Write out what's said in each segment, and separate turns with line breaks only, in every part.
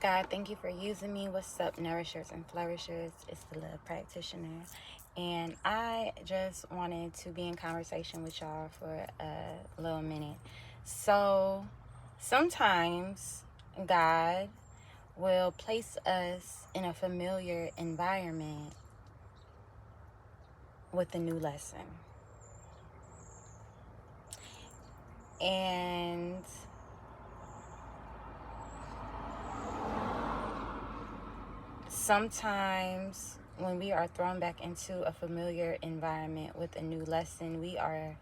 God, thank you for using me. What's up, nourishers and flourishers? It's the Love Practitioner. And I just wanted to be in conversation with y'all for a little minute. So, sometimes God will place us in a familiar environment with a new lesson. And sometimes when we are thrown back into a familiar environment with a new lesson, we are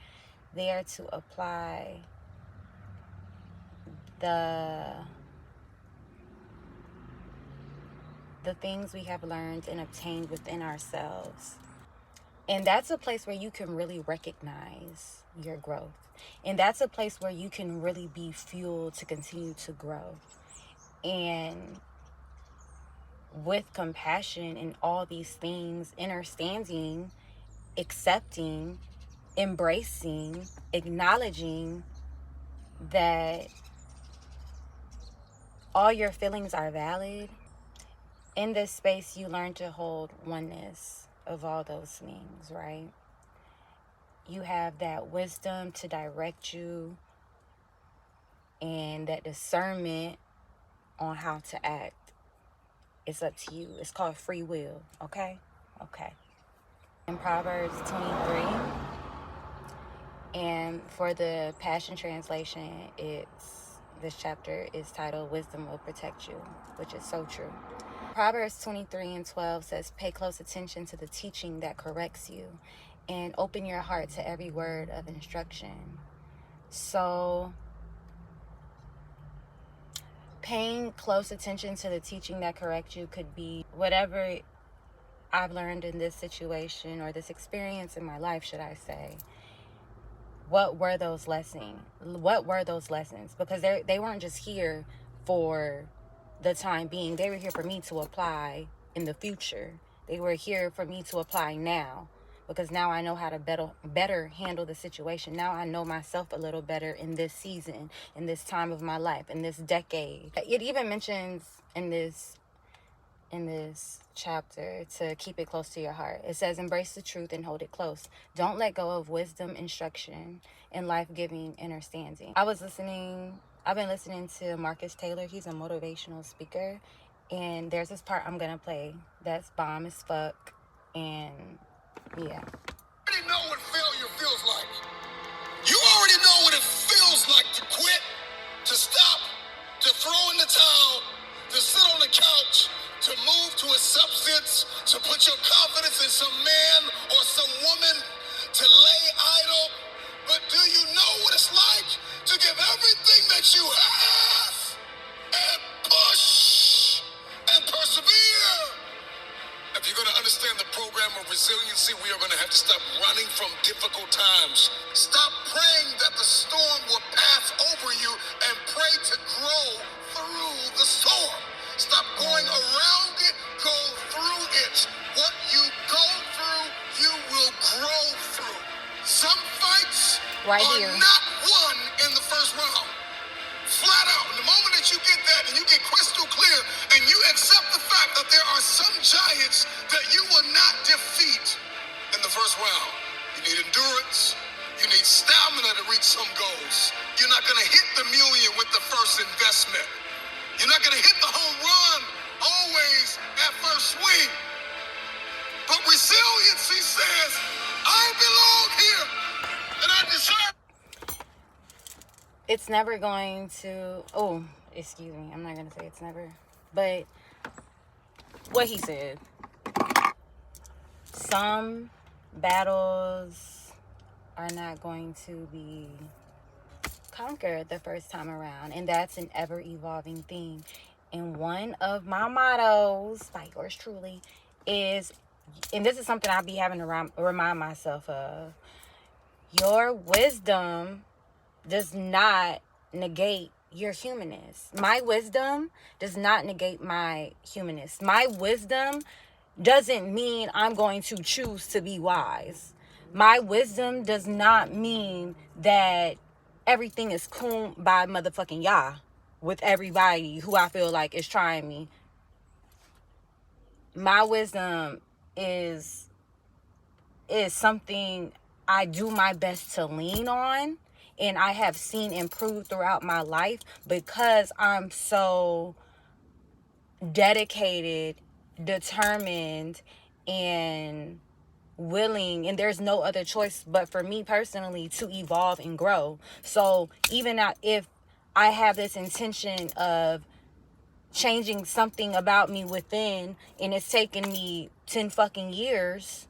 there to apply the things we have learned and obtained within ourselves. And that's a place where you can really recognize your growth. And that's a place where you can really be fueled to continue to grow. And with compassion and all these things, understanding, accepting, embracing, acknowledging that all your feelings are valid. In this space, you learn to hold oneness of all those things, right? You have that wisdom to direct you and that discernment on how to act. It's up to you. It's called free will, okay? Okay. In Proverbs 23, and for the Passion Translation, this chapter is titled Wisdom Will Protect You, which is so true. Proverbs 23:12 says, pay close attention to the teaching that corrects you and open your heart to every word of instruction. So, paying close attention to the teaching that corrects you could be whatever I've learned in this situation or this experience in my life, should I say. What were those lessons? Because they weren't just here for the time being. They were here for me to apply in the future. They were here for me to apply now, because now I know how to better handle the situation. Now I know myself a little better in this season, in this time of my life, in this decade. It even mentions in this chapter to keep it close to your heart. It says, embrace the truth and hold it close. Don't let go of wisdom, instruction, and life-giving understanding. I've been listening to Marcus Taylor. He's a motivational speaker. And there's this part I'm going to play that's bomb as fuck. And yeah.
You already know what failure feels like. You already know what it feels like to quit, to stop, to throw in the towel, to sit on the couch, to move to a substance, to put your confidence in some man or some woman, to lay idle. But do you know what it's like to give everything that you have and push and persevere? If you're going to understand the program of resiliency, we are going to have to stop running from difficult times. Stop praying that the storm will pass over you and pray to grow through the storm. Stop going around it, go through it. What you go through, you will grow through. Some fights are not won in the first round. Flat out, the moment that you get that and you get crystal clear and you accept the fact that there are some giants that you will not defeat in the first round. You need endurance. You need stamina to reach some goals. You're not going to hit the million with the first investment. You're not going to hit the home run always at first swing. But resiliency says, I belong here and I deserve.
It's never going to, excuse me, I'm not going to say it's never, but what he said, some battles are not going to be conquered the first time around, and that's an ever-evolving thing. And one of my mottos, by yours truly, is, and this is something I'll be having to remind myself of, your wisdom does not negate your humanness. My wisdom does not negate my humanness. My wisdom doesn't mean I'm going to choose to be wise. My wisdom does not mean that everything is cool by motherfucking Yah. with everybody who I feel like is trying me. My wisdom is something I do my best to lean on, and I have seen improve throughout my life because I'm so dedicated, determined, and willing, and there's no other choice but for me personally to evolve and grow. So even if I have this intention of changing something about me within, and it's taken me 10 fucking years,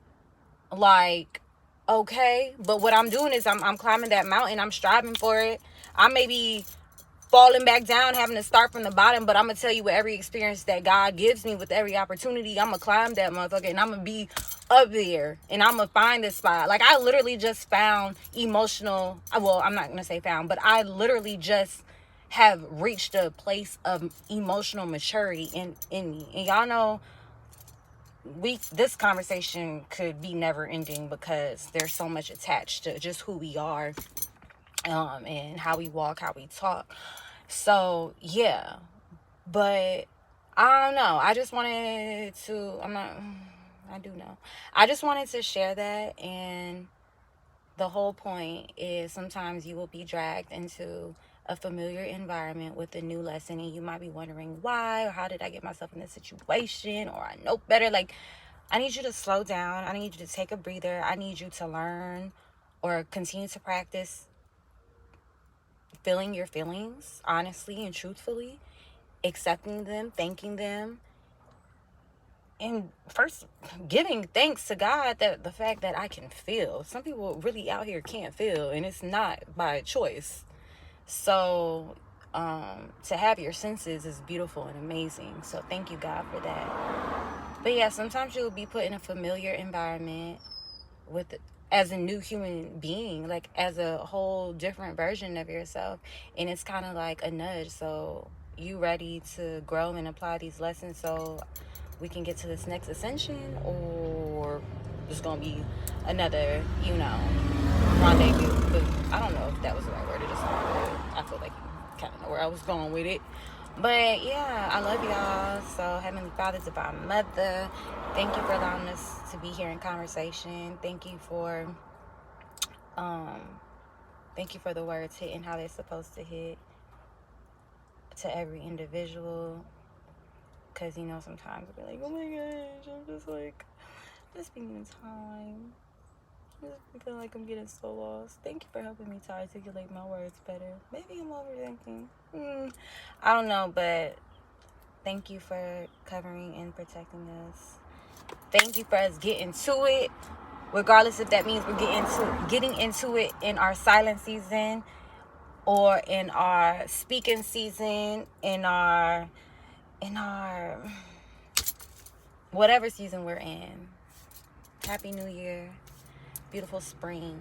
like, okay, but what I'm doing is I'm climbing that mountain. I'm striving for it. I may be falling back down, having to start from the bottom, but I'm gonna tell you, with every experience that God gives me, with every opportunity, I'm gonna climb that motherfucker, and I'm gonna be up there, and I'm gonna find this spot. Like, I literally just found emotional, well, I'm not gonna say found, but I literally just have reached a place of emotional maturity in me. And y'all know, this conversation could be never ending because there's so much attached to just who we are, and how we walk, how we talk. So yeah, but I don't know. I just wanted to, I do know. I just wanted to share that. And the whole point is, sometimes you will be dragged into a familiar environment with a new lesson, and you might be wondering why, or how did I get myself in this situation, or I know better. Like, I need you to slow down. I need you to take a breather. I need you to learn or continue to practice feeling your feelings honestly and truthfully, accepting them, thanking them, and first giving thanks to God that the fact that I can feel. Some people really out here can't feel, and it's not by choice. So to have your senses is beautiful and amazing. So thank you, God, for that. But yeah, sometimes you'll be put in a familiar environment with as a new human being, like as a whole different version of yourself, and it's kind of like a nudge. So you ready to grow and apply these lessons so we can get to this next ascension, or there's gonna be another, rendezvous? But I don't know if that was the right word to describe it. I feel like you kind of know where I was going with it. But yeah, I love y'all. So Heavenly Father, Divine Mother, thank you for allowing us to be here in conversation. Thank you for the words hitting how they're supposed to hit to every individual. Because, sometimes I'll be like, oh my gosh, I'm just like, just being time. I just feel like I'm getting so lost. Thank you for helping me to articulate my words better. Maybe I'm overthinking. I don't know, but thank you for covering and protecting us. Thank you for us getting to it, regardless if that means we're getting into it in our silent season, or in our speaking season, in our whatever season we're in. Happy New Year. Beautiful spring.